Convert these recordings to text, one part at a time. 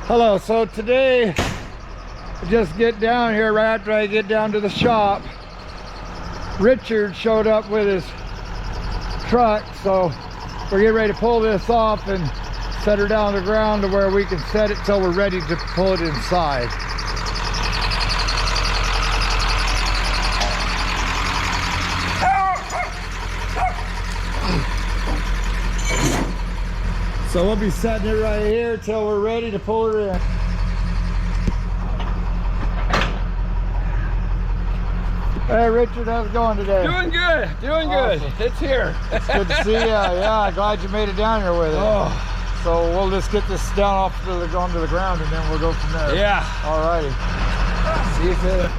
Hello, so today I just get down here right after I get down to the shop. Richard showed up with his truck, so we're getting ready to pull this off and set her down on the ground to where we can set it till we're ready to pull it inside. So we'll be setting it right here till we're ready to pull her in. Hey Richard, how's it going today? Doing good, doing good. Awesome. It's here. It's good to see you. Yeah, glad you made it down here with it. Oh. So we'll just get this down off to the, onto the ground and then we'll go from there. Yeah. Alrighty. See if it...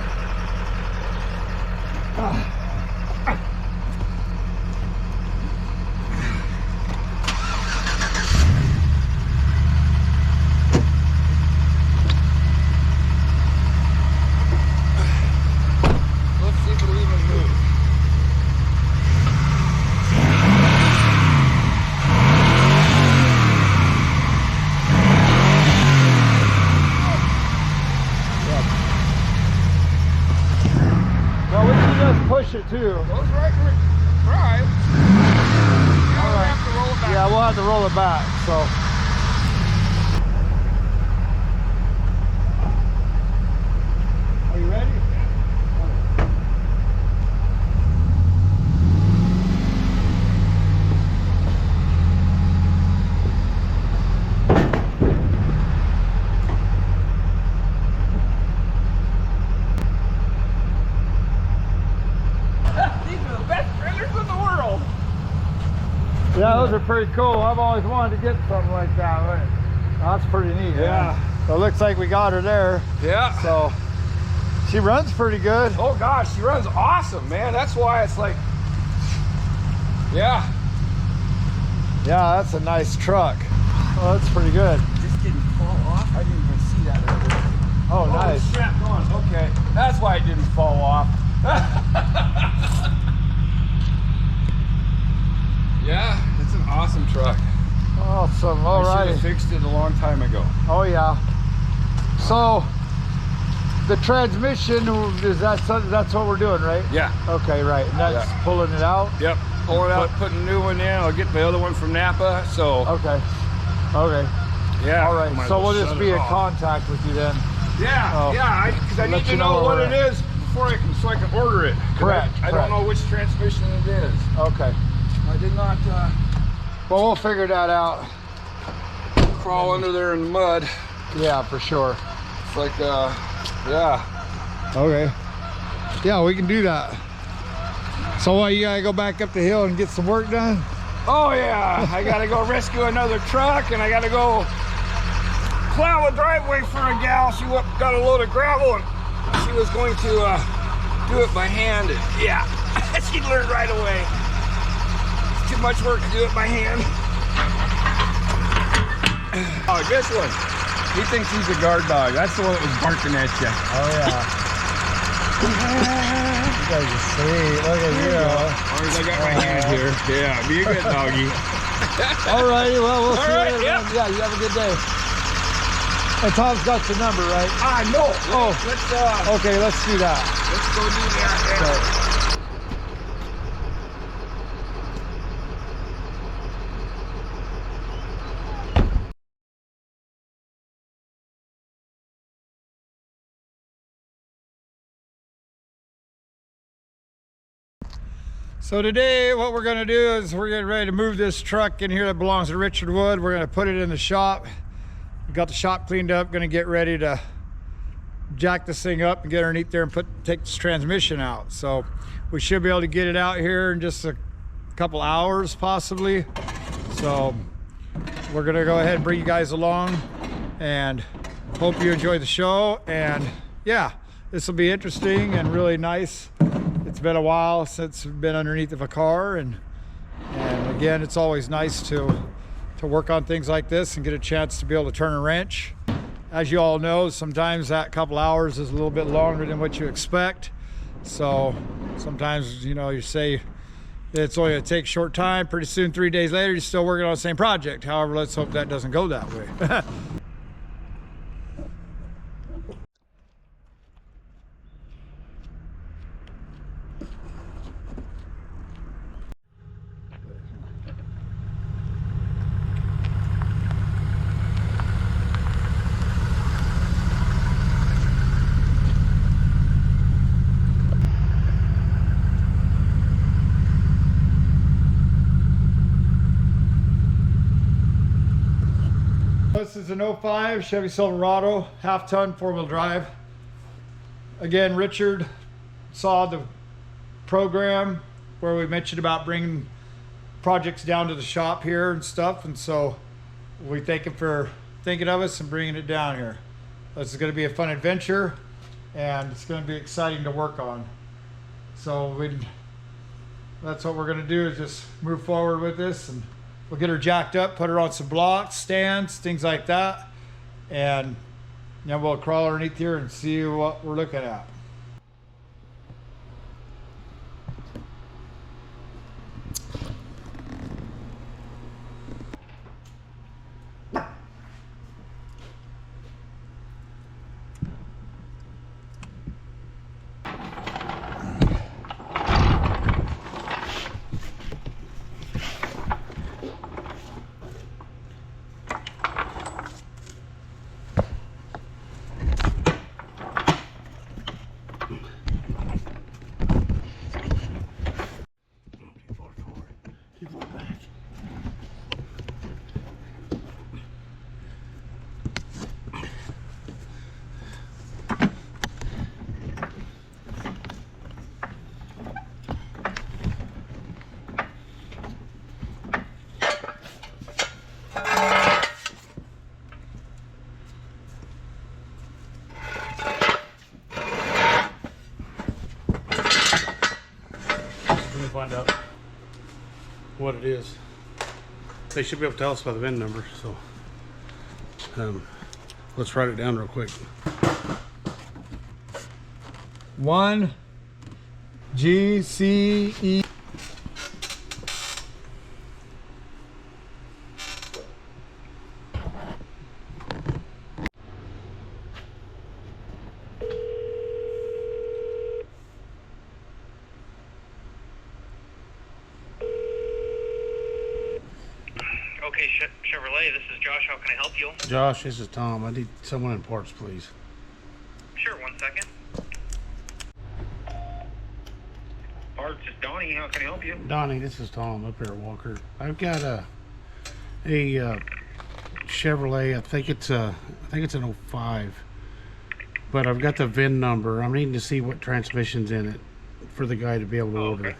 Push it too. Goes right in drive. All right. Have to roll it back. Yeah, we'll have to roll it back. So. Are you ready? Yeah, those are pretty cool. I've always wanted to get something like that. That's pretty neat. Yeah. So it looks like we got her there. Yeah. So she runs pretty good. Oh gosh, she runs awesome, man. That's why it's like, yeah. Yeah, that's a nice truck. Oh, that's pretty good. Just didn't fall off. I didn't even see that earlier. Oh, nice. It's strapped on. Okay, that's why it didn't fall off. Yeah, it's an awesome truck. Awesome. All I should right. have fixed it a long time ago. Oh yeah. So the transmission is that's what we're doing, right? Yeah. Okay, right. And that's pulling it out. Yep. Pull it out, putting a new one in. I'll get the other one from Napa. So. Okay. Okay. Yeah. All right. So we'll just be in contact with you then. Yeah. Yeah. Because I need to know what it is before so I can order it. Correct. I don't know which transmission it is. Okay. I did not well, we'll figure that out. Crawl under there in the mud. Yeah, for sure. It's like, yeah. Okay. Yeah, we can do that. So what, you gotta go back up the hill and get some work done? Oh yeah, I gotta go rescue another truck and I gotta go plow a driveway for a gal. She got a load of gravel and she was going to do it by hand. And, yeah, she learned right away. Too much work to do it by hand. Oh, this one. He thinks he's a guard dog. That's the one that was barking at you. Oh yeah. You guys are sweet. Look at you. As long as I got my hand here. Yeah, be a good doggy. Alrighty, well we'll see you later. Yep. Yeah, you have a good day. And Tom's got your number, right? No. Oh. Let's okay, let's do that. Let's go do that. Yeah. Okay. So today what we're going to do is we're getting ready to move this truck in here that belongs to Richard Wood. We're going to put it in the shop. We got the shop cleaned up, going to get ready to jack this thing up and get underneath there and take this transmission out. So we should be able to get it out here in just a couple hours possibly. So we're going to go ahead and bring you guys along and hope you enjoy the show. And yeah, this will be interesting and really nice. It's been a while since we've been underneath of a car, and again, it's always nice to work on things like this and get a chance to be able to turn a wrench. As you all know, sometimes that couple hours is a little bit longer than what you expect. So sometimes, you know, you say it's only going to take a short time. Pretty soon, 3 days later, you're still working on the same project. However, let's hope that doesn't go that way. This is an '05 Chevy Silverado, half-ton, four-wheel drive. Again, Richard saw the program where we mentioned about bringing projects down to the shop here and stuff, and so we thank him for thinking of us and bringing it down here. This is going to be a fun adventure, and it's going to be exciting to work on. So that's what we're going to do, is just move forward with this, and we'll get her jacked up, put her on some blocks, stands, things like that, and then we'll crawl underneath here and see what we're looking at. Find out what it is. They should be able to tell us by the VIN number, so let's write it down real quick. 1 GCE. Okay, Chevrolet, this is Josh. How can I help you? Josh, this is Tom. I need someone in parts, please. Sure, 1 second. Parts is Donnie. How can I help you? Donnie, this is Tom up here at Walker. I've got a Chevrolet. I think it's an '05, but I've got the VIN number. I'm needing to see what transmission's in it for the guy to be able to order. Okay.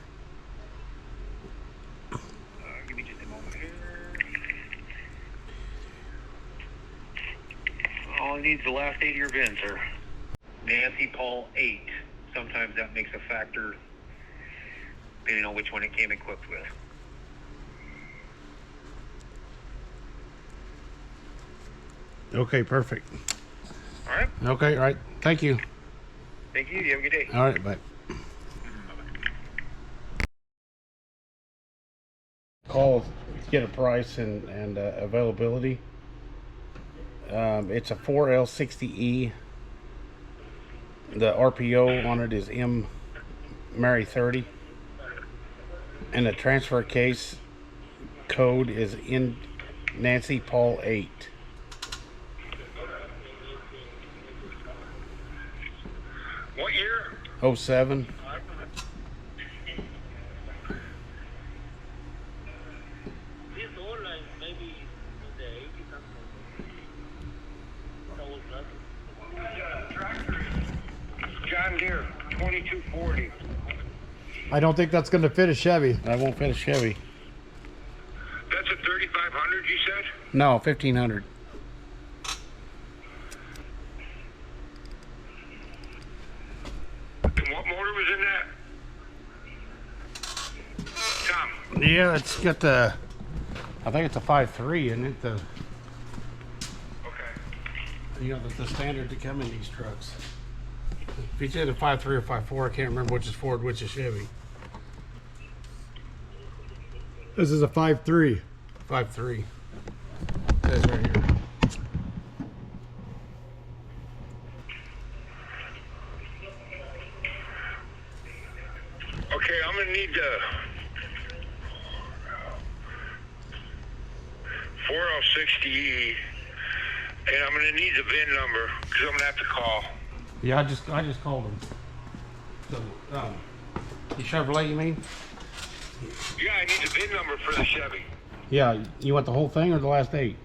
Give me just a moment here. All I need is the last 8 of your VIN, sir. Nancy Paul 8. Sometimes that makes a factor depending on which one it came equipped with. Okay, perfect. All right. Okay, all right. Thank you. Thank you. You have a good day. All right, bye. Call to get a price and availability. It's a 4L60E. The RPO on it is M Mary 30, and the transfer case code is in Nancy Paul 8. What year? 07. This old line maybe in the 80s something. John Deere, 2240. I don't think that's going to fit a Chevy. I won't fit a Chevy. That's a 3500, you said? No, 1500. And what motor was in that? Tom. Yeah, it's got the, I think it's a 5.3, isn't it? The, Okay. you know, the standard to come in these trucks. If you said a 5.3 or 5.4, I can't remember which is Ford, which is Chevy. This is a 5.3. 5.3. Says right here. Okay, I'm gonna need the 4L60E, and I'm gonna need the VIN number because I'm gonna have to call. Yeah, I just called them. So, you Chevrolet, you mean? Yeah, I need the VIN number for the Chevy. Yeah, you want the whole thing or the last 8?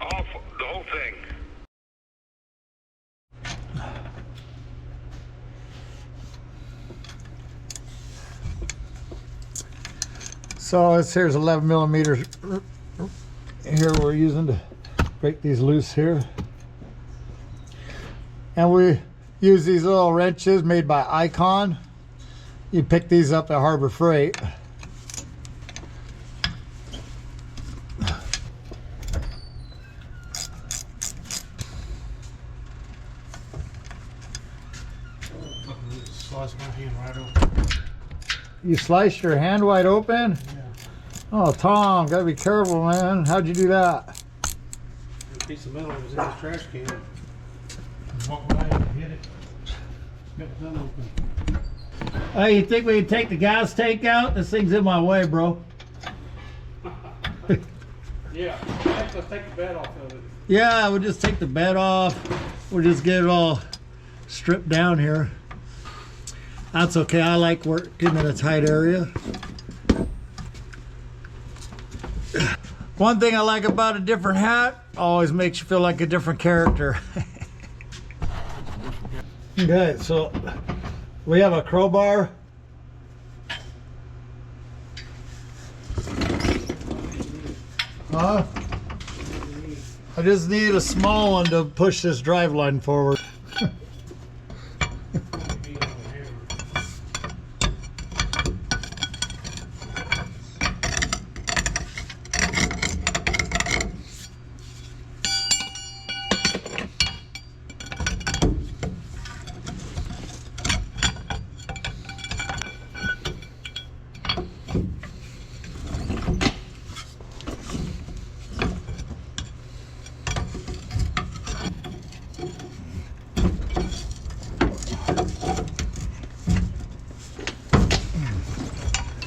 All whole thing. So this here's 11 millimeters here we're using to break these loose here. And we use these little wrenches made by Icon. You pick these up at Harbor Freight. Slice my hand right open. You sliced your hand wide open? Yeah. Oh, Tom, gotta be careful, man. How'd you do that? A piece of metal was in the trash can. Walked by and hit it. Got the thumb open. Hey, you think we can take the gas tank out? This thing's in my way, bro. Yeah, let's take the bed off of it. Yeah, we'll just take the bed off. We'll just get it all stripped down here. That's okay. I like working in a tight area. One thing I like about a different hat, always makes you feel like a different character. Okay, so we have a crowbar. Huh? I just need a small one to push this drive line forward.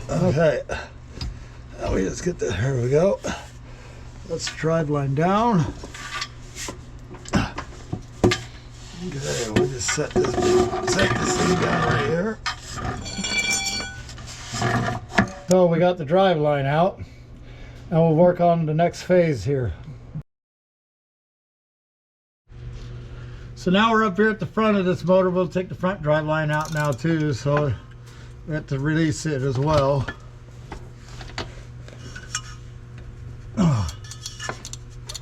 Okay, now we just get the, here we go. Let's drive line down. Okay, we'll just set this thing down right here. So we got the drive line out, and we'll work on the next phase here. So now we're up here at the front of this motor. We'll take the front drive line out now too, so we have to release it as well. I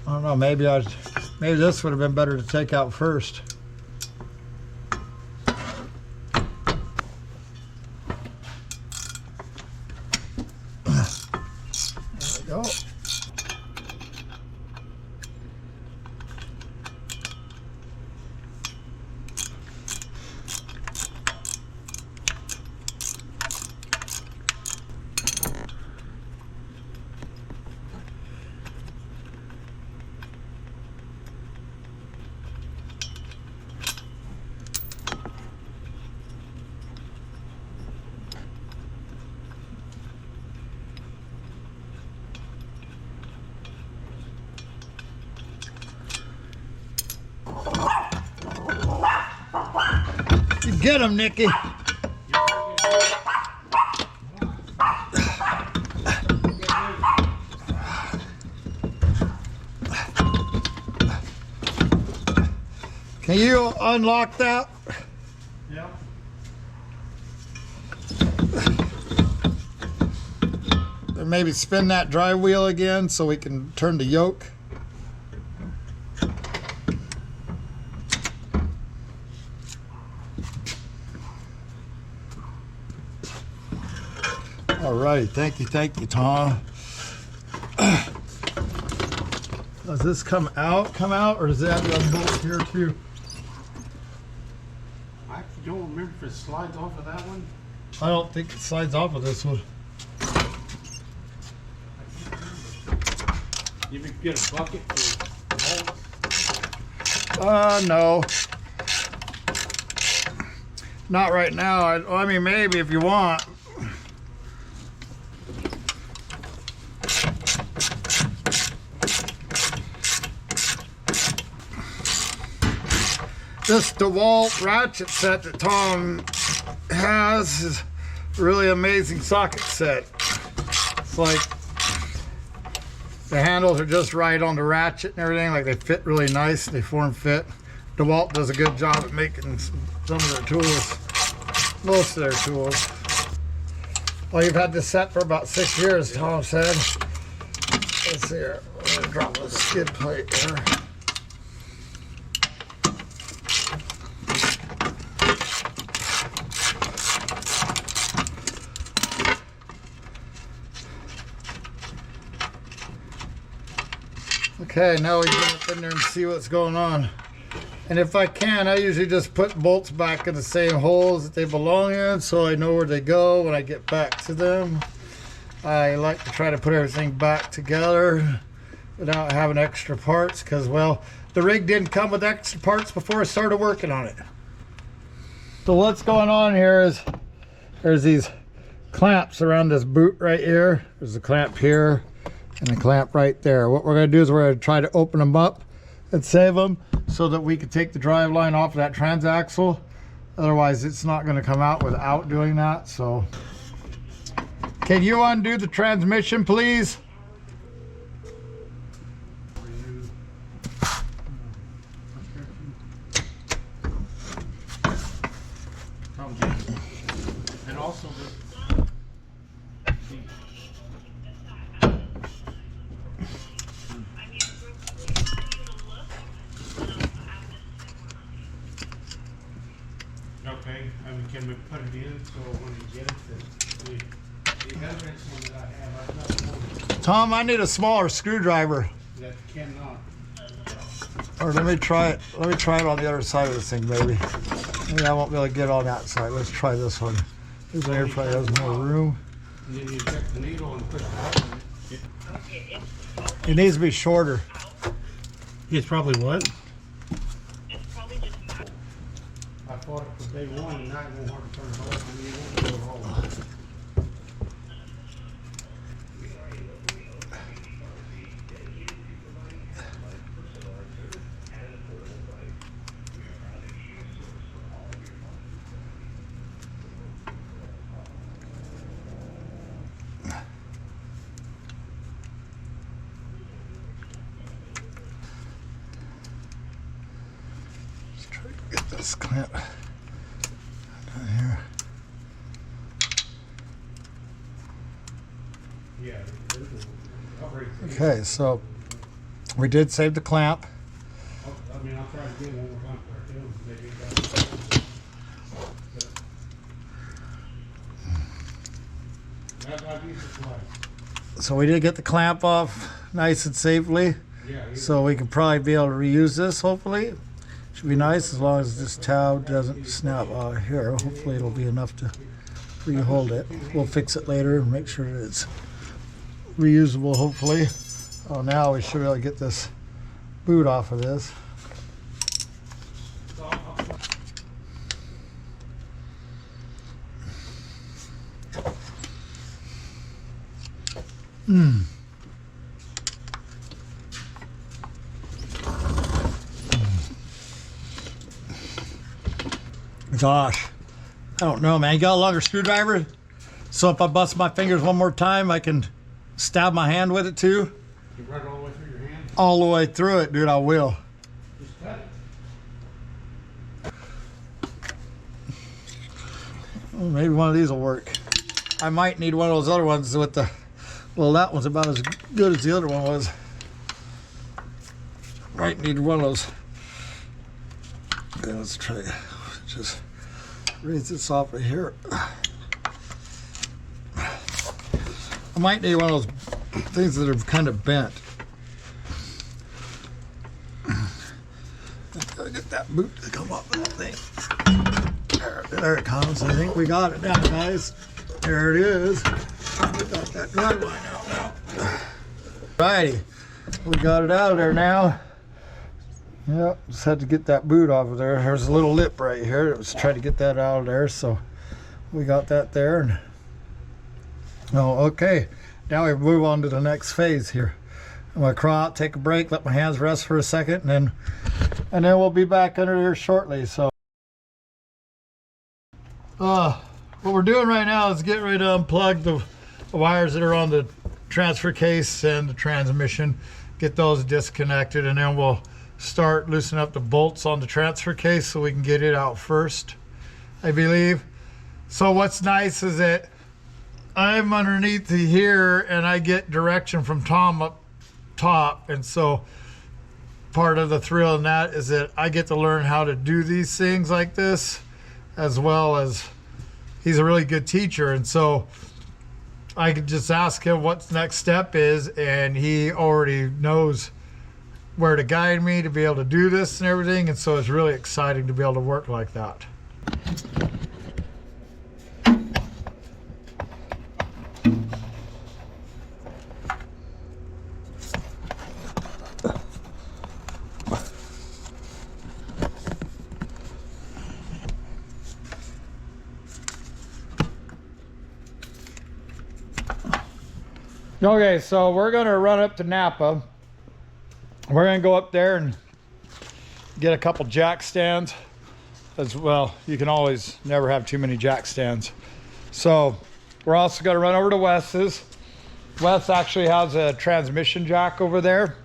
don't know, maybe this would have been better to take out first. There we go. Get him, Nicky. Can you unlock that? Yeah. Or maybe spin that drive wheel again so we can turn the yoke. All right, thank you, Tom. Does this come out, or does it have to unbolt here too? I actually don't remember if it slides off of that one. I don't think it slides off of this one. You can get a bucket for bolts. No. Not right now. I mean, maybe if you want. This DeWalt ratchet set that Tom has is a really amazing socket set. It's like The handles are just right on the ratchet and everything. Like they fit really nice. They form fit. DeWalt does a good job at making some of their tools. Most of their tools. Well, you've had this set for about 6 years, Tom said. Let's see here. I'm gonna drop the skid plate here. Okay, now we get up in there and see what's going on. And if I can, I usually just put bolts back in the same holes that they belong in so I know where they go when I get back to them. I like to try to put everything back together without having extra parts because, well, the rig didn't come with extra parts before I started working on it. So what's going on here is there's these clamps around this boot right here. There's a clamp here and a clamp right there. What we're going to do is we're going to try to open them up and save them so that we can take the drive line off of that transaxle. Otherwise it's not going to come out without doing that. So can you undo the transmission, please? And also okay, I mean, can we put it in so when you get it, that we, the other one that I have, I've got one Tom, I need a smaller screwdriver. that cannot. Or let me try it. Let me try it on the other side of this thing, maybe. Maybe I won't be able to get on that side. Let's try this one. This one here probably has more room. And then you check the needle and push the button. It needs to be shorter. It's probably what? I fought it for day one, and now it won't hard to turn it off. I mean, it won't go at all. Let's try to get this clamp down here. Yeah. Okay, so we did save the clamp. I mean, I'll try to get one more time for him. Maybe I've used it twice. So we did get the clamp off nice and safely. Yeah. So we can probably be able to reuse this, hopefully. Should be nice as long as this tab doesn't snap out of here. Hopefully it'll be enough to re-hold it. We'll fix it later and make sure that it's reusable, hopefully. Oh, now we should be able to get this boot off of this. Gosh, I don't know, man. You got a longer screwdriver? So if I bust my fingers one more time, I can stab my hand with it too? You run it all the way through your hand? All the way through it, dude, I will. Just cut it. Well, maybe one of these will work. I might need one of those other ones with the, well, that one's about as good as the other one was. Might need one of those. Okay, let's try it. Just raise this off of here. I might need one of those things that are kind of bent. Gotta get that boot to come off of that thing. There it comes. I think we got it now, guys. There it is. We got that drive line out now. Righty, we got it out of there now. Yep, just had to get that boot off of there. There's a little lip right here. It was trying to get that out of there, so we got that there. And oh, okay. Now we move on to the next phase here. I'm gonna crawl out, take a break, let my hands rest for a second, and then we'll be back under here shortly. So, what we're doing right now is getting ready to unplug the wires that are on the transfer case and the transmission, get those disconnected, and then we'll start loosening up the bolts on the transfer case so we can get it out first, I believe. So what's nice is that I'm underneath here and I get direction from Tom up top, and so part of the thrill in that is that I get to learn how to do these things like this, as well as he's a really good teacher, and so I could just ask him what the next step is, and he already knows where to guide me to be able to do this and everything, and so it's really exciting to be able to work like that. Okay, so we're gonna run up to Napa. We're gonna go up there and get a couple jack stands as well. You can always never have too many jack stands. So we're also gonna run over to Wes's. Wes actually has a transmission jack over there.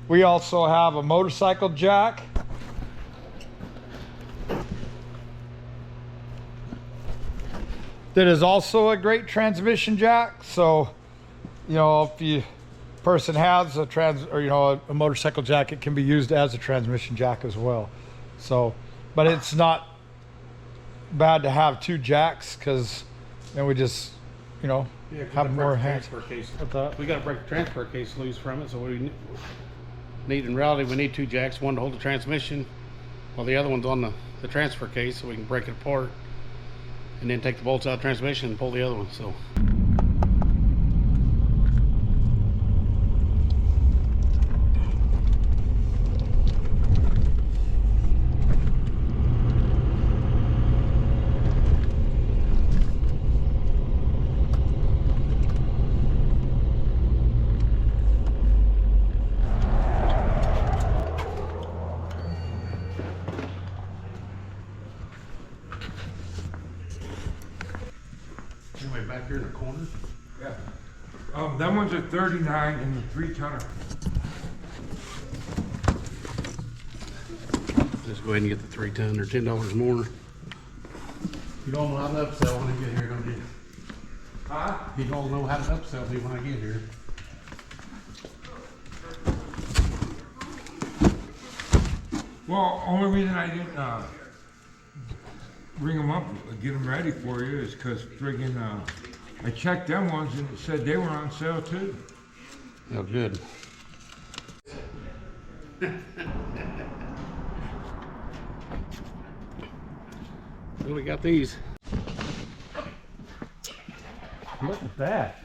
We also have a motorcycle jack. That is also a great transmission jack. So, you know, if the person has a a motorcycle jack, it can be used as a transmission jack as well. So, but it's not bad to have two jacks, because then we just, you know, have more hands. We got to break the transfer case loose from it, so we need, in reality, we need two jacks, one to hold the transmission, while the other one's on the transfer case, so we can break it apart, and then take the bolts out of the transmission and pull the other one. So. Anyway, back here in the corner. Yeah. That one's a 39 and the 3-tonner. Just go ahead and get the 3-ton. They're $10 more. You don't know how to upsell when I get here, don't you? Huh? You don't know how to upsell me when I get here. Well, only reason I didn't bring them up, get them ready for you, is because friggin' I checked them ones and it said they were on sale too. Oh, good. Well, we got these. Look at that.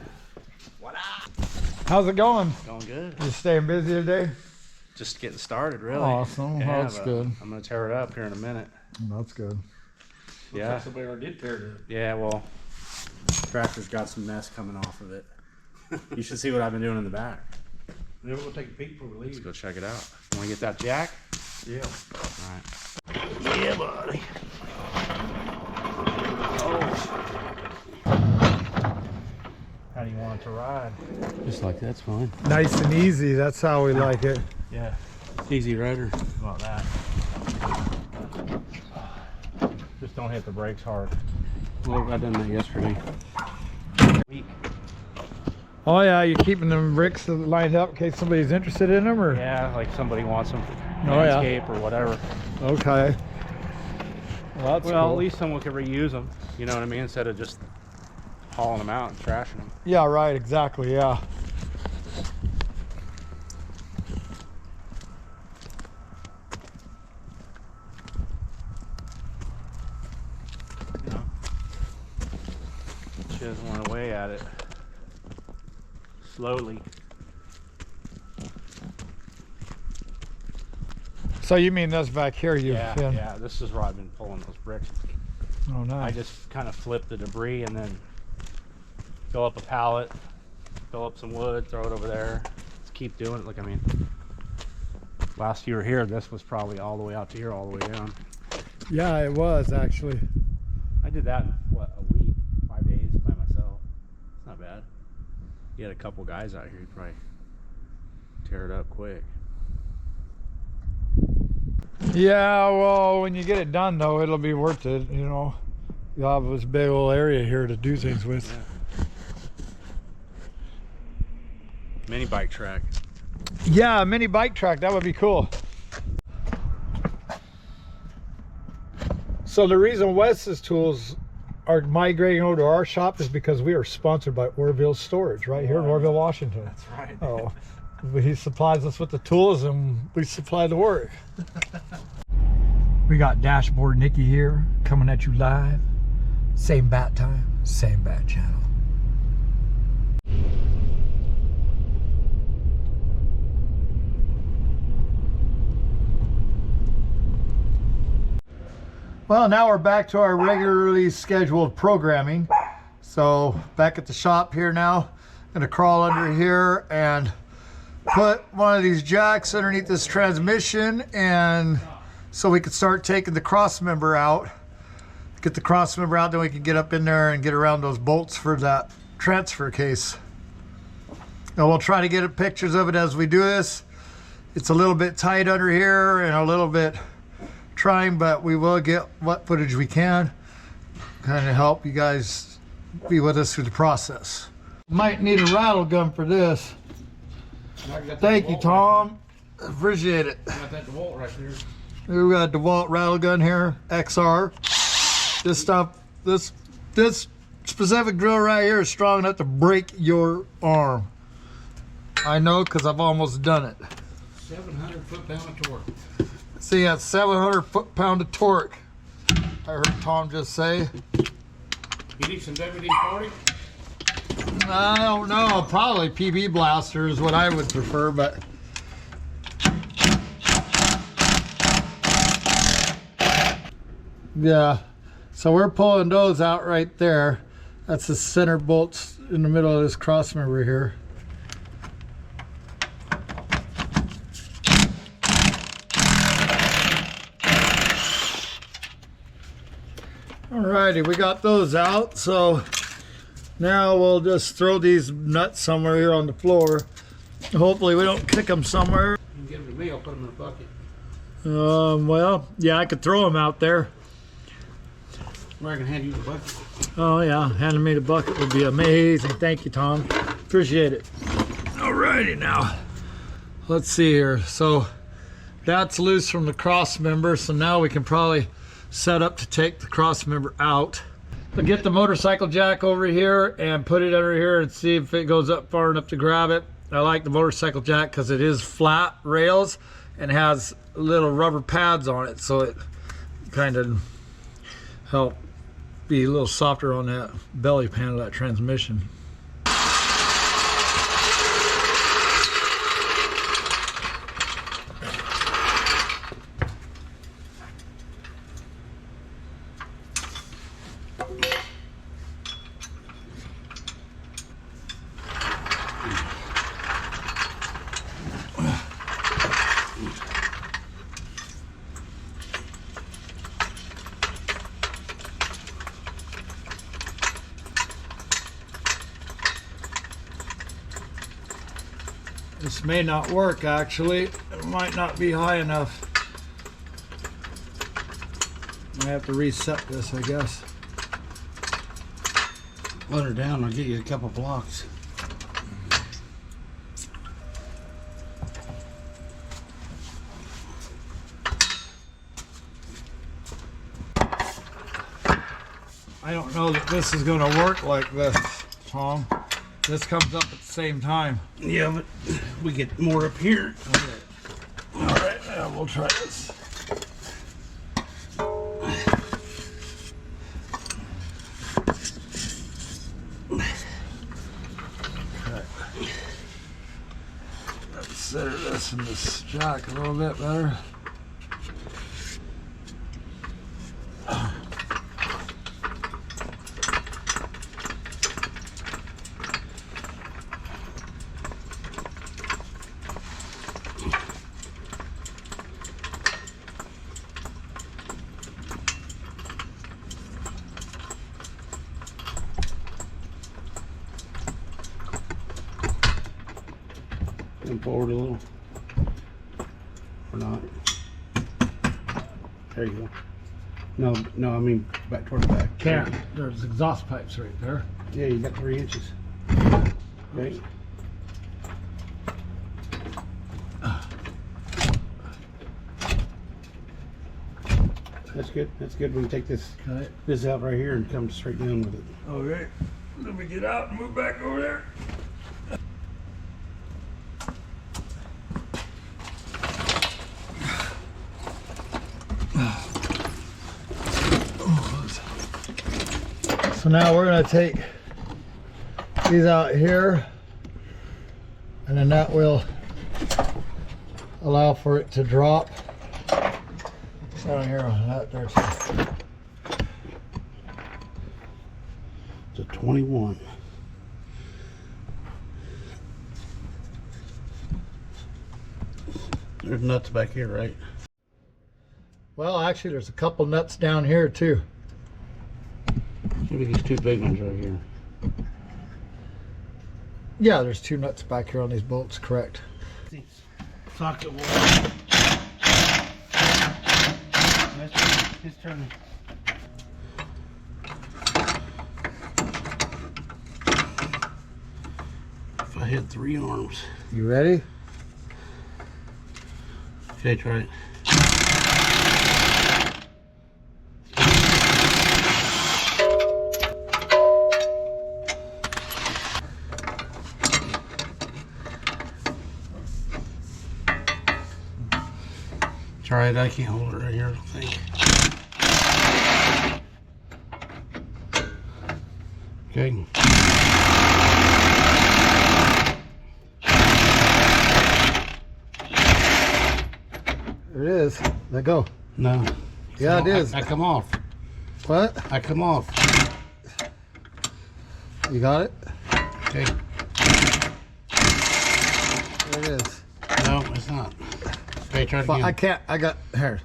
How's it going? Going good. You staying busy today? Just getting started, really. Awesome. Yeah, That's but good. I'm gonna tear it up here in a minute. That's good. Yeah. Like somebody already did tear it up. Yeah. Well, tractor's got some mess coming off of it. You should see what I've been doing in the back. Then we'll take a peek before we Let's leave. go check it out. Want to get that jack? Yeah. All right. Yeah, buddy. How do you want it to ride? Just like that's fine. Nice and easy. That's how we like it. Yeah. Easy rider. How about that? Just don't hit the brakes hard. Well, I done that yesterday. Oh yeah, you're keeping them bricks lined up in case somebody's interested in them, or? Yeah, like somebody wants them for Oh, yeah. landscape or whatever. Okay. Well, that's Well, cool. at least someone could reuse them. You know what I mean? Instead of just hauling them out and trashing them. Yeah, right. Exactly. Yeah. You know, chiseling away at it slowly. So you mean this back here? Yeah. This is where I've been pulling those bricks. Oh, nice. I just kind of flip the debris and then fill up a pallet, fill up some wood, throw it over there. Just keep doing it. Look, I mean, last you were here, this was probably all the way out to here, all the way down. Yeah, it was actually. I did that in, what, a week, 5 days by myself. It's not bad. You had a couple guys out here, you'd probably tear it up quick. Yeah, well, when you get it done though, it'll be worth it, you know. You'll have this big old area here to do things with. Yeah. Mini bike track. Yeah, a mini bike track, that would be cool. So the reason Wes's tools are migrating over to our shop is because we are sponsored by Orville Storage right here in Orville, Washington. That's right. Oh, he supplies us with the tools and we supply the work. We got Dashboard Nikki here coming at you live. Same bat time, same bat channel. Well, now we're back to our regularly scheduled programming. So back at the shop here now, gonna crawl under here and put one of these jacks underneath this transmission, and so we can start taking the cross member out. Get the cross member out, then we can get up in there and get around those bolts for that transfer case. And we'll try to get pictures of it as we do this. It's a little bit tight under here and a little bit trying, but we will get what footage we can, kind of help you guys be with us through the process. Might need a rattle gun for this. Thank you, Tom. Appreciate it. Got that DeWalt right there. We got a DeWalt rattle gun here, XR. This stuff, this specific drill right here is strong enough to break your arm. I know, because I've almost done it. 700 foot-pound of torque. See, that's 700 foot-pound of torque. I heard Tom just say. You need some WD-40? I don't know, probably PB Blaster is what I would prefer, but. Yeah, so we're pulling those out right there. That's the center bolts in the middle of this cross member here. Alrighty, we got those out, so now we'll just throw these nuts somewhere here on the floor. Hopefully we don't kick them somewhere. You can give them to me, I'll put them in a bucket. Well, yeah, I could throw them out there. Or I can hand you the bucket. Oh yeah, handing me the bucket would be amazing. Thank you, Tom. Appreciate it. Alrighty now. Let's see here. So that's loose from the cross member, so now we can probably set up to take the cross member out. I'll get the motorcycle jack over here and put it under here and see if it goes up far enough to grab it. I like the motorcycle jack because it is flat rails and has little rubber pads on it, so it kind of help be a little softer on that belly pan of that transmission. This may not work actually. It might not be high enough. I have to reset this, I guess. Let her down, I'll get you a couple blocks. I don't know that this is going to work like this, Tom. This comes up at the same time. Yeah, but we get more up here. Okay. All right, now we'll try this. Okay. Let's center this in this jack a little bit better. forward a little. Or not. There you go. No, I mean back toward the back. Can't. There's exhaust pipes right there. Yeah, you got 3 inches. Okay. That's good. That's good. We can take this out right here and come straight down with it. Okay. Let me get out and move back over there. So now we're gonna take these out here, and then that will allow for it to drop. Down here on that there too. It's a 21. There's nuts back here, right? Well, actually, there's a couple nuts down here too. Maybe these 2 big ones right here. Yeah, there's 2 nuts back here on these bolts, correct. Socket wall. His turn. If I had 3 arms. You ready? Okay, try it. It's alright, I can't hold it right here, I don't think. Okay. There it is. Let go. No. Yeah, it is. I come off. What? I come off. You got it? Okay. There it is. No, it's not. Okay, try it But again. I can't. I got here.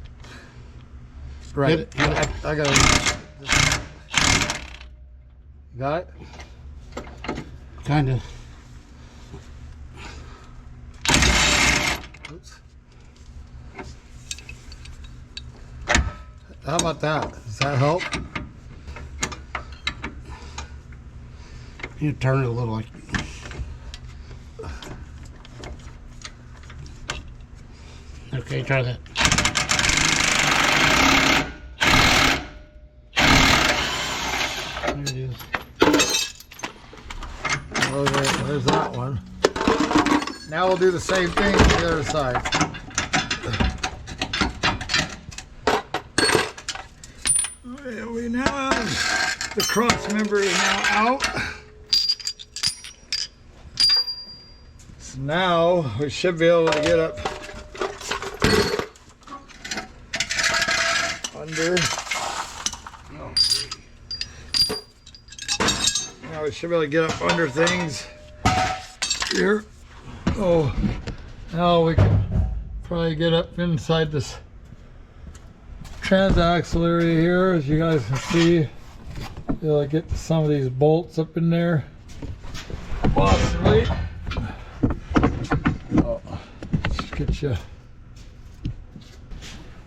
Right. Get it. I got it. You got it? Kinda. Oops. How about that? Does that help? You turn it a little like. Okay, try that. There it is. Okay, there's that one. Now we'll do the same thing on the other side. We now have the cross member is now out. So now we should be able to get up under. Now we should be able to get up under things here. Oh, now we can probably get up inside this transaxle area here. As you guys can see, you'll get some of these bolts up in there. Possibly. Oh, let's get you.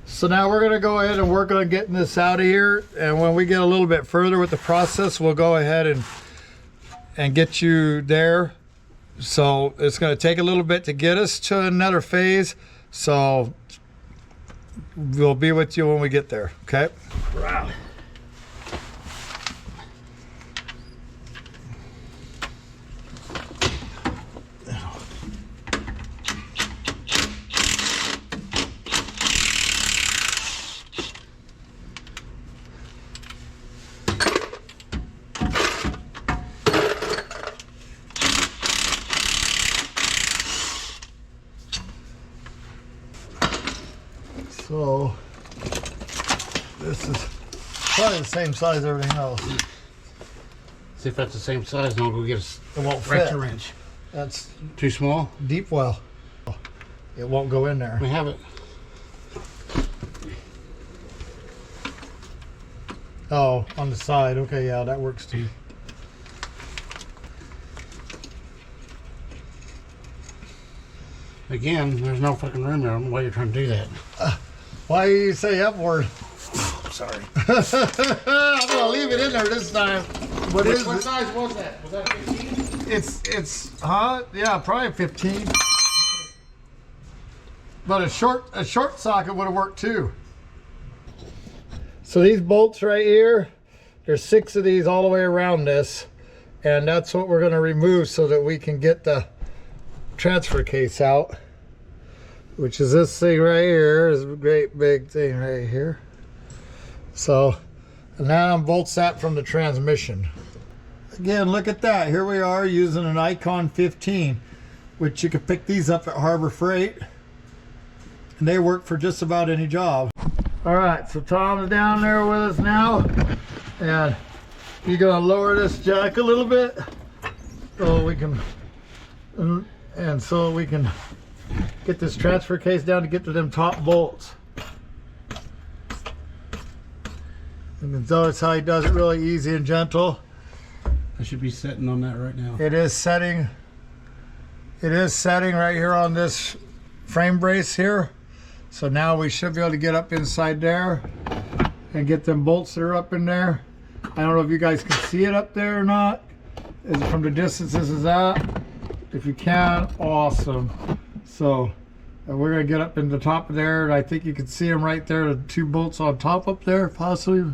So now we're going to go ahead and work on getting this out of here, and when we get a little bit further with the process, we'll go ahead and get you there. So it's going to take a little bit to get us to another phase, so we'll be with you when we get there. Okay. Wow. So this is probably the same size as everything else. See if that's the same size, and I'll go get a It won't fracture fit. wrench. That's Too small? deep well. It won't go in there. We have it. Oh, on the side. Okay, yeah, that works too. Again, there's no fucking room there. I don't know why you're trying to do that. Why do you say upward? Sorry. I'm gonna leave it in there this time. What is What it? size was that? Was that 15? It's yeah, probably 15. But a short socket would have worked too. So these bolts right here, there's 6 of these all the way around this, and that's what we're going to remove so that we can get the transfer case out, which is this thing right here. Is a great big thing right here. So and now I'm bolts that from the transmission. Again, look at that. Here we are using an Icon 15, which you can pick these up at Harbor Freight, and they work for just about any job. All right, so Tom's down there with us now, and you're gonna lower this jack a little bit so we can, and so we can get this transfer case down to get to them top bolts. And notice how he does it really easy and gentle. I should be sitting on that right now. It is setting right here on this frame brace here. So now we should be able to get up inside there and get them bolts that are up in there. I don't know if you guys can see it up there or not. Is it from the distance this is at? If you can, awesome. So we're gonna get up in the top of there, and I think you can see them right there, the 2 bolts on top up there, possibly,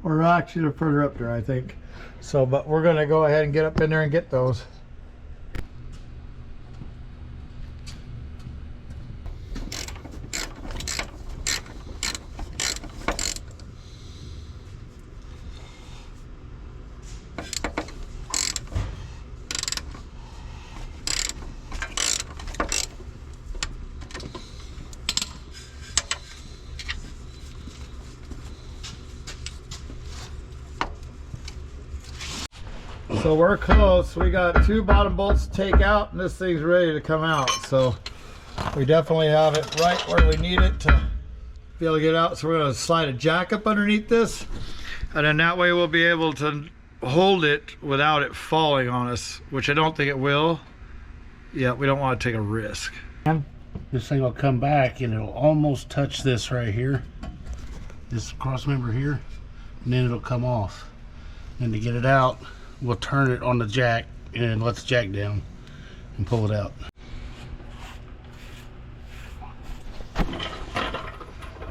or actually they're further up there, I think. So, but we're gonna go ahead and get up in there and get those. So we're close. We got 2 bottom bolts to take out, and this thing's ready to come out. So we definitely have it right where we need it to be able to get out. So we're going to slide a jack up underneath this, and then that way we'll be able to hold it without it falling on us, which I don't think it will. Yeah, we don't want to take a risk. This thing will come back and it'll almost touch this right here, this cross member here, and then it'll come off. And to get it out, we'll turn it on the jack and let the jack down and pull it out.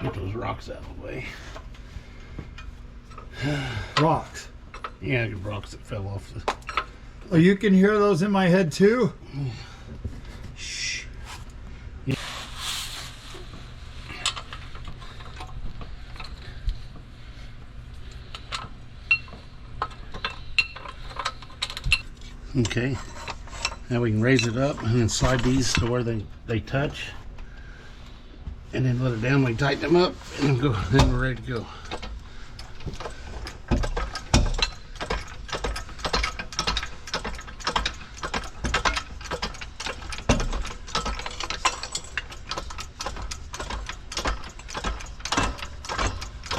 Get those rocks out of the way. Rocks. Yeah, the rocks that fell off the... Oh, you can hear those in my head too? Shh. Okay, now we can raise it up and then slide these to where they touch, and then let it down. We tighten them up and then we're ready to go.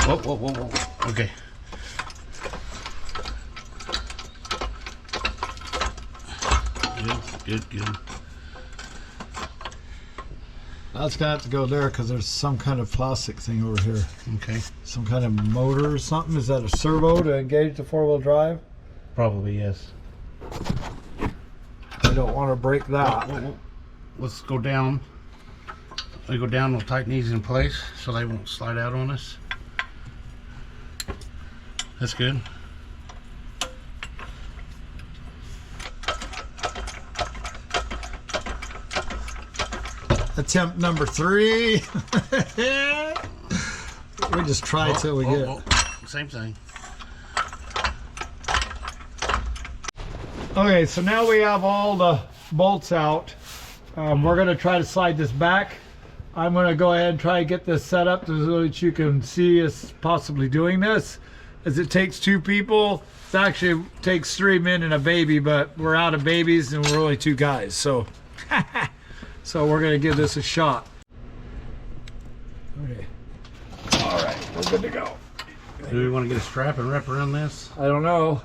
Whoa, whoa, whoa, whoa. Okay. Good, good. That's gonna have to go there because there's some kind of plastic thing over here. Okay. Some kind of motor or something. Is that a servo to engage the 4-wheel drive? Probably, yes. I don't want to break that. Whoa. Let's go down. We go down, we'll tighten these in place so they won't slide out on us. That's good. Attempt number 3. We just try till we get it. Same thing. Okay, so now we have all the bolts out. We're going to try to slide this back. I'm going to go ahead and try to get this set up so that you can see us possibly doing this. As it takes 2 people. It actually takes 3 men and a baby, but we're out of babies and we're only 2 guys. So, so we're going to give this a shot. Okay. All right, we're good to go. Do we want to get a strap and wrap around this? I don't know.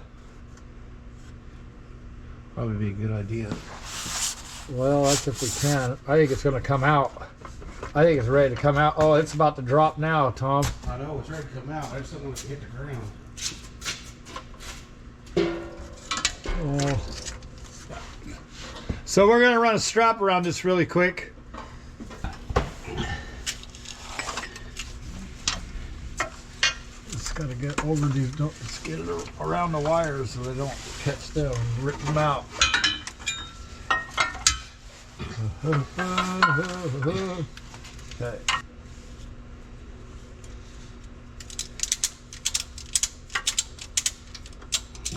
Probably be a good idea. Well, that's if we can. I think it's gonna come out. I think it's ready to come out. Oh, it's about to drop now, Tom. I know, it's ready to come out. I just don't want it to hit the ground. Oh. So we're gonna run a strap around this really quick. Just gotta get over these, let's get it around the wires so they don't catch them and rip them out. Okay.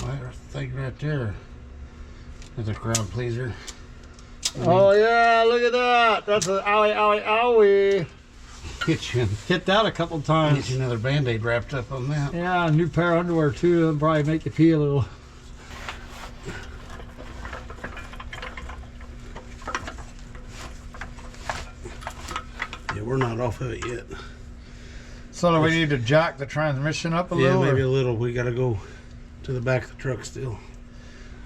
Wire thing right there. That's a crowd pleaser. Oh yeah, look at that. That's an owie, owie, owie. Hit that a couple times. Get you another Band-Aid wrapped up on that. Yeah, a new pair of underwear too. That'll probably make you pee a little. Yeah, we're not off of it yet. So do we need to jack the transmission up a Yeah, little? maybe or? a little. We gotta go to the back of the truck still.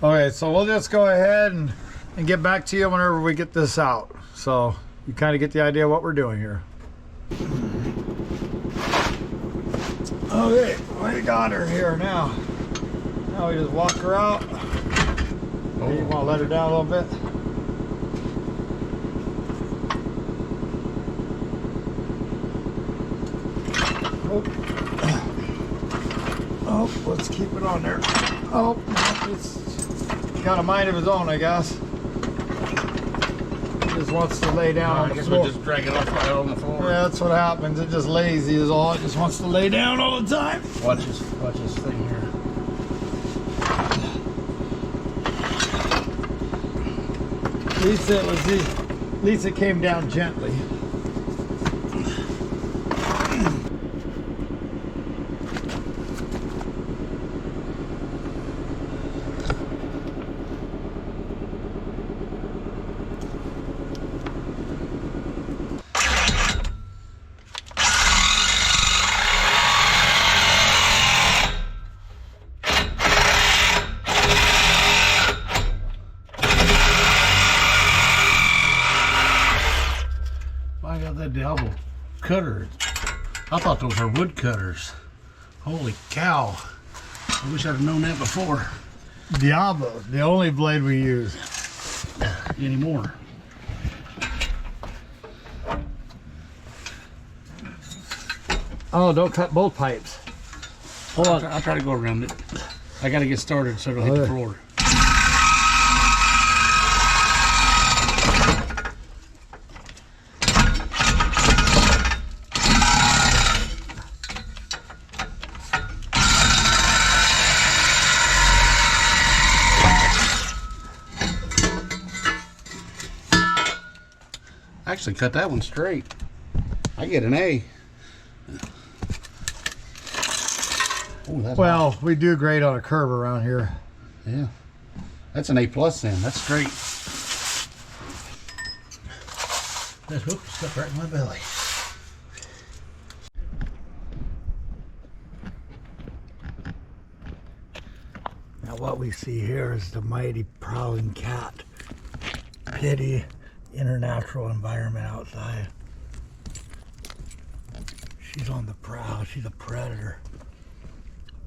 Okay, so we'll just go ahead and get back to you whenever we get this out. So you kind of get the idea of what we're doing here. Okay, we got her here now. Now we just walk her out. Oh, you want to let her down a little bit? Oh, let's keep it on there. Oh, it's got a mind of his own, I guess. He just wants to lay down on I the guess floor. we'll just drag it off right on the floor. Yeah, that's what happens. It just lazy is all. It just wants to lay down all the time. Watch this thing here. At least it was at least it came down gently. I got that Diablo cutter. I thought those were wood cutters. Holy cow. I wish I'd have known that before. Diablo, the only blade we use. Anymore. Oh, don't cut both pipes. Hold on. I'll try to go around it. I gotta get started so it'll hit the Okay. floor. I actually cut that one straight. I get an A. Oh, that's Well, we do great on a curve around here. yeah. That's an A plus then. That's straight. That hook is stuck right in my belly. Now what we see here is the mighty prowling cat. Pity the natural environment outside. She's on the prowl. She's a predator.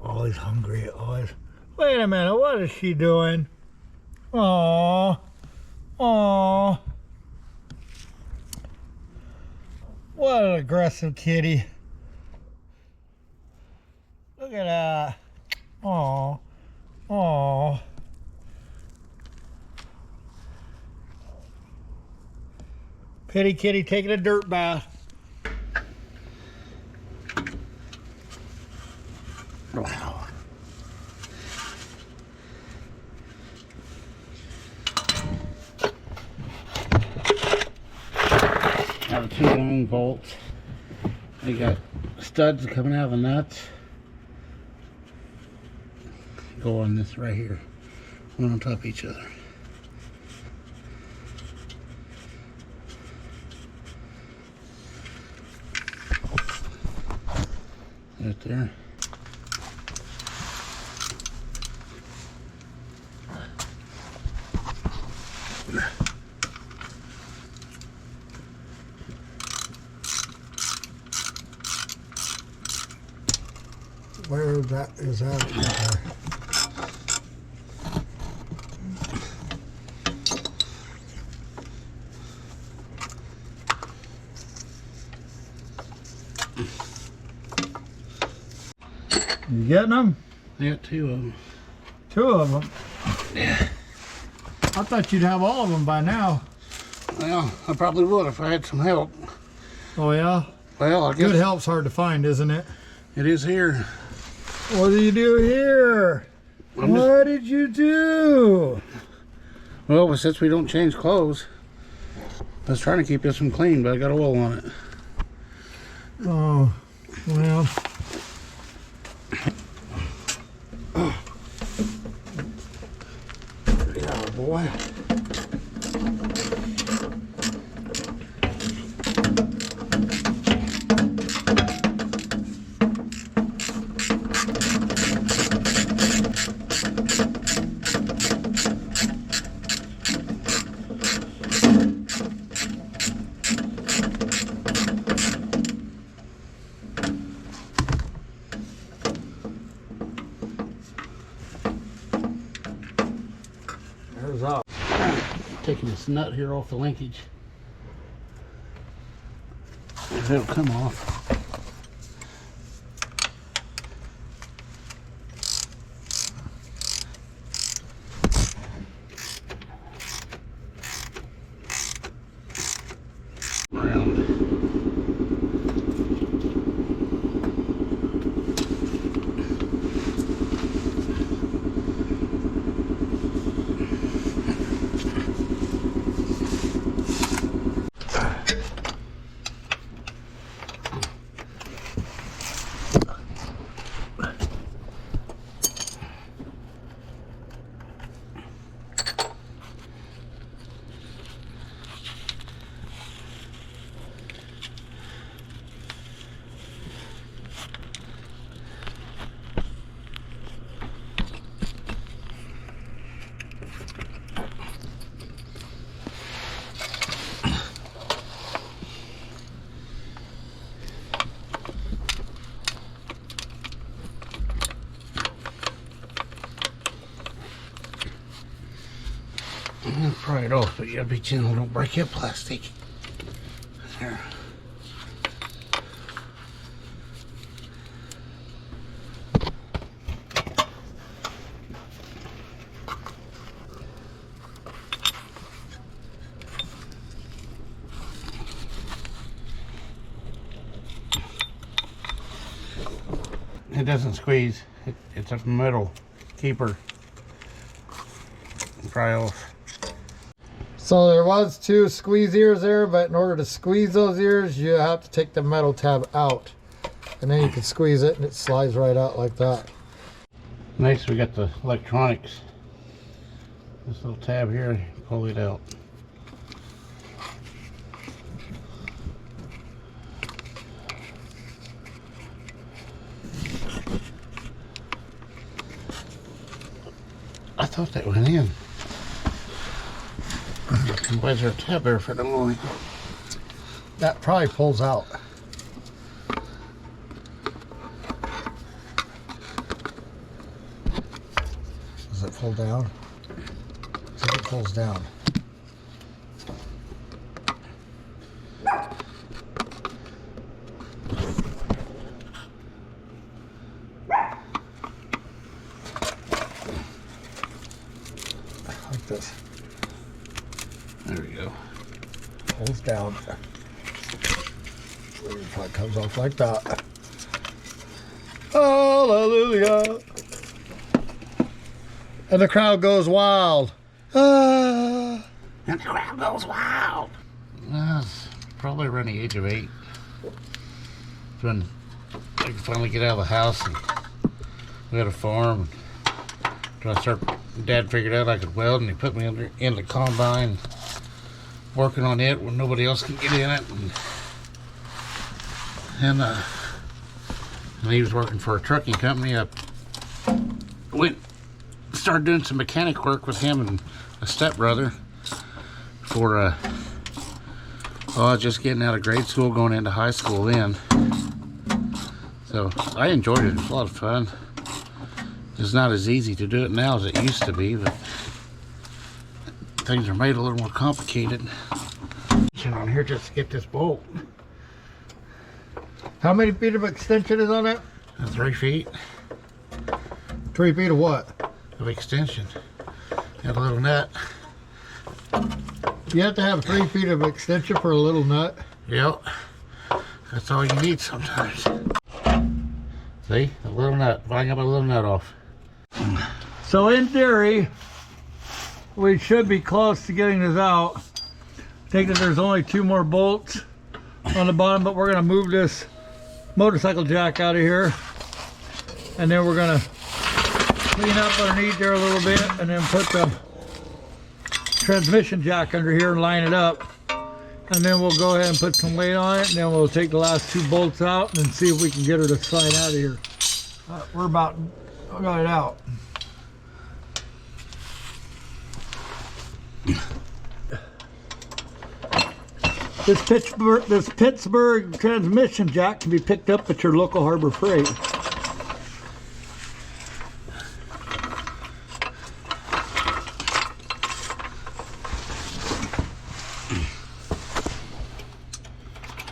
Always hungry. Always. Wait a minute. What is she doing? Aww. Aww. What an aggressive kitty. Look at that. Aww. Aww. Pity kitty taking a dirt bath. Wow. Now the two long bolts. They got studs coming out of the nuts. Go on this right here. One on top of each other. Right there. where that is at. Okay. You getting them? I got 2 of them. 2 of them? Yeah. I thought you'd have all of them by now. Well, I probably would if I had some help. Oh yeah? Well, I guess Good help's hard to find, isn't it? it is here. What do you do here? What did you do? Well, since we don't change clothes, I was trying to keep this one clean, but I got oil on it. Oh, well. Yeah, boy. There's up. Taking this nut here off the linkage. If it'll come off. Pry it off, but you gotta be gentle, don't break your plastic. There. It doesn't squeeze, it's a metal keeper. Pry off. So there was 2 squeeze ears there, but in order to squeeze those ears, you have to take the metal tab out. And then you can squeeze it and it slides right out like that. Next we got the electronics. This little tab here, pull it out. I thought that went in. Why is there a tab there for the moment? That probably pulls out. Does it pull down? I think it pulls down. Like this. There we go. Pulls down. It probably comes off like that. Hallelujah. And the crowd goes wild. Ah. And the crowd goes wild. It's probably around the age of 8. It's when I could finally get out of the house and we had a farm. Dad figured out I could weld and he put me in the combine working on it when nobody else can get in it. And he was working for a trucking company. I started doing some mechanic work with him and a stepbrother for I was just getting out of grade school, going into high school then. So I enjoyed it. It was a lot of fun. It's not as easy to do it now as it used to be, but things are made a little more complicated. On here just to get this bolt. How many feet of extension is on it? 3 feet 3 feet of what? of extension. Got a little nut. You have to have 3 feet of extension for a little nut. Yep. That's all you need sometimes. See? A little nut. If I got a little nut off. So in theory, we should be close to getting this out. I think that there's only 2 more bolts on the bottom, but we're gonna move this motorcycle jack out of here. And then we're gonna clean up underneath there a little bit and then put the transmission jack under here and line it up. And then we'll go ahead and put some weight on it, and then we'll take the last 2 bolts out and see if we can get her to slide out of here. We're about got it out. This Pittsburgh transmission jack can be picked up at your local Harbor Freight.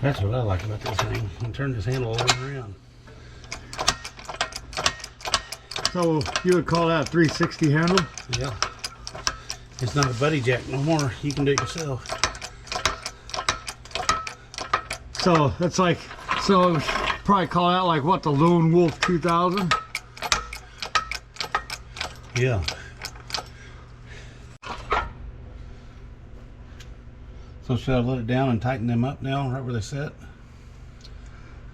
That's what I like about this thing. You can turn this handle all the way around. So you would call that a 360 handle? Yeah. It's not a buddy jack no more. You can do it yourself. So that's like, so probably call that like what, the Lone Wolf 2000? Yeah. So should I let it down and tighten them up now, right where they sit?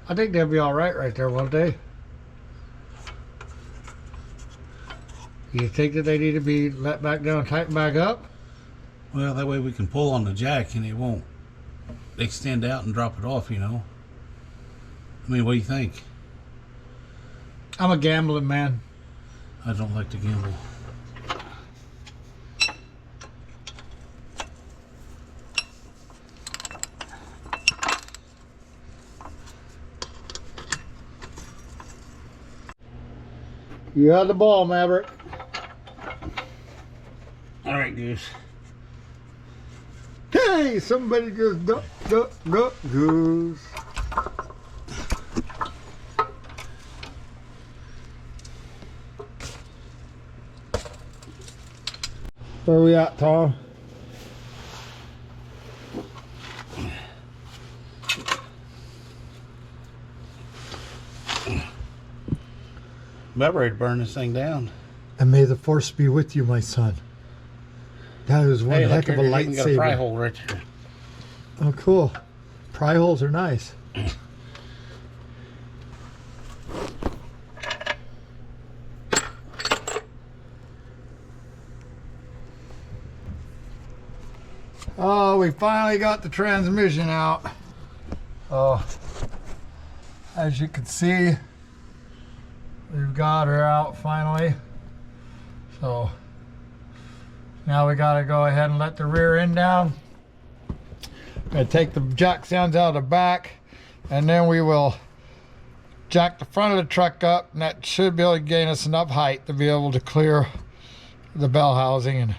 I think they'll be all right there, won't they? You think that they need to be let back down and tightened back up? Well, that way we can pull on the jack and it won't extend out and drop it off, you know. I mean, what do you think? I'm a gambling man. I don't like to gamble. You had the ball, Maverick. All right, Goose. Hey, somebody just duck, goose. Where are we at, Tom? About ready to burn this thing down. And may the force be with you, my son. That is one heck of a Got a pry lightsaber. hole right there. Oh, cool. Pry holes are nice. Oh, we finally got the transmission out. Oh, as you can see, we've got her out finally. So now we got to go ahead and let the rear end down. Gonna take the jack stands out of the back, and then we will jack the front of the truck up, and that should be able to gain us enough height to be able to clear the bell housing and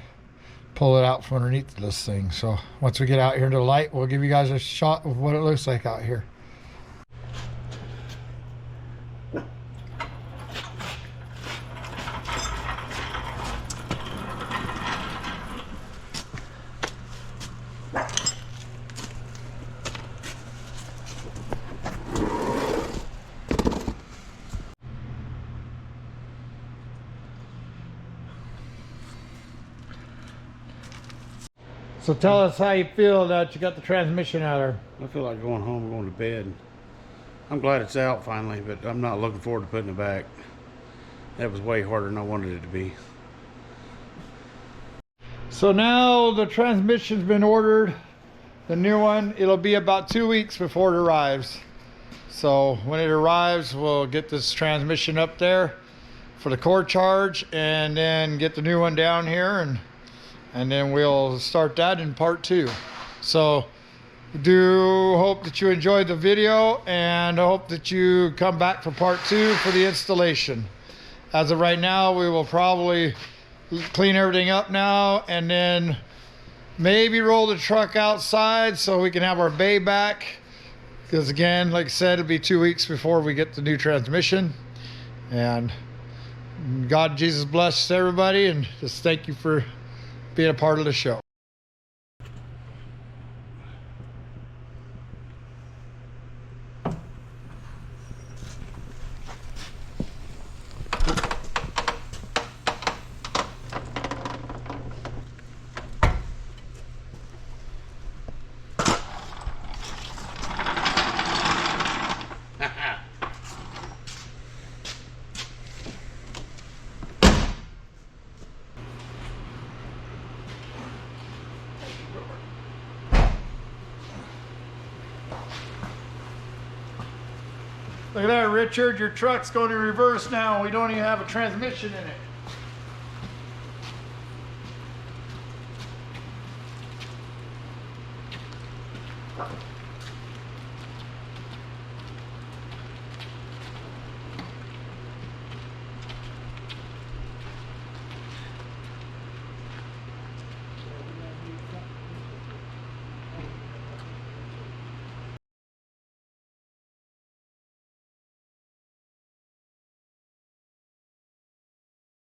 pull it out from underneath this thing. So once we get out here into the light, we'll give you guys a shot of what it looks like out here. So tell us how you feel that you got the transmission out there. I feel like going home and going to bed. I'm glad it's out finally, but I'm not looking forward to putting it back. That was way harder than I wanted it to be. So now the transmission's been ordered, the new one. It'll be about 2 weeks before it arrives. So when it arrives, we'll get this transmission up there for the core charge, and then get the new one down here, and then we'll start that in part 2. So Do hope that you enjoyed the video, and I hope that you come back for part 2 for the installation. As of right now, we will probably clean everything up now and then maybe roll the truck outside so we can have our bay back. Because again, like I said, it'll be 2 weeks before we get the new transmission. And God, Jesus bless everybody, and just thank you for being a part of the show. Look at that, Richard. Your truck's going in reverse now. We don't even have a transmission in it.